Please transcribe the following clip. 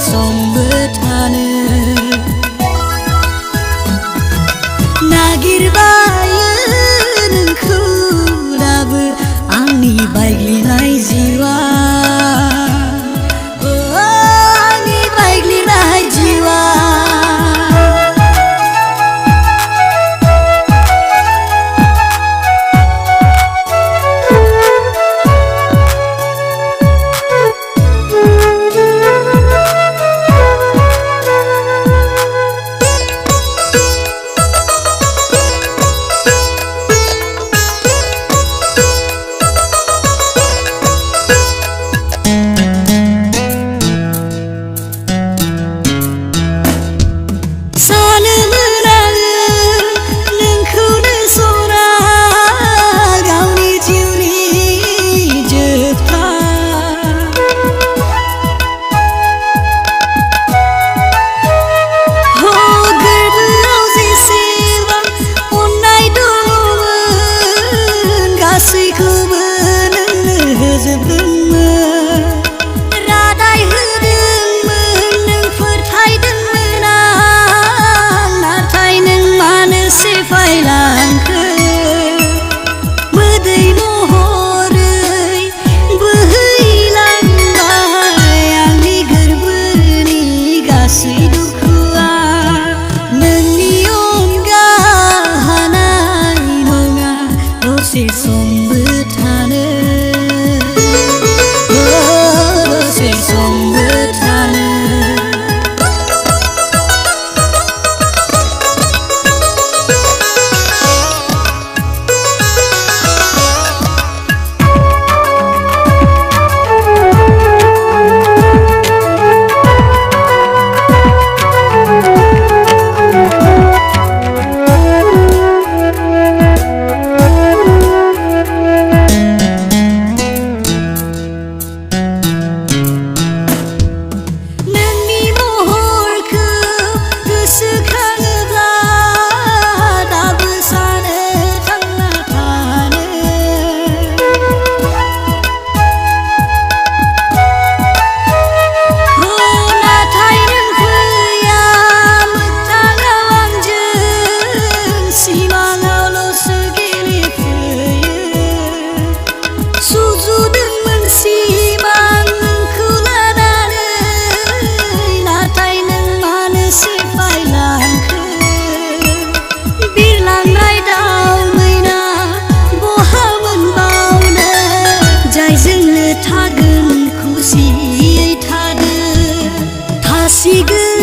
समबो थानो नागिरबायो नोंखौ दाबो आंनि बायग्लिनाय जिउआ आंनि बायग्लिनाय जिउआ रादाय होदोंमोन नों फोथायदोंमोन आं नाथाय नों मानो सेफायलांखो मोदै महरै बोहैलांबाय आंनि गोरबोनि गासै दुखुआ नोंनि अनगा हानाय नङा दसे समबो थानो थागोन खुसियै थादो थासिगोन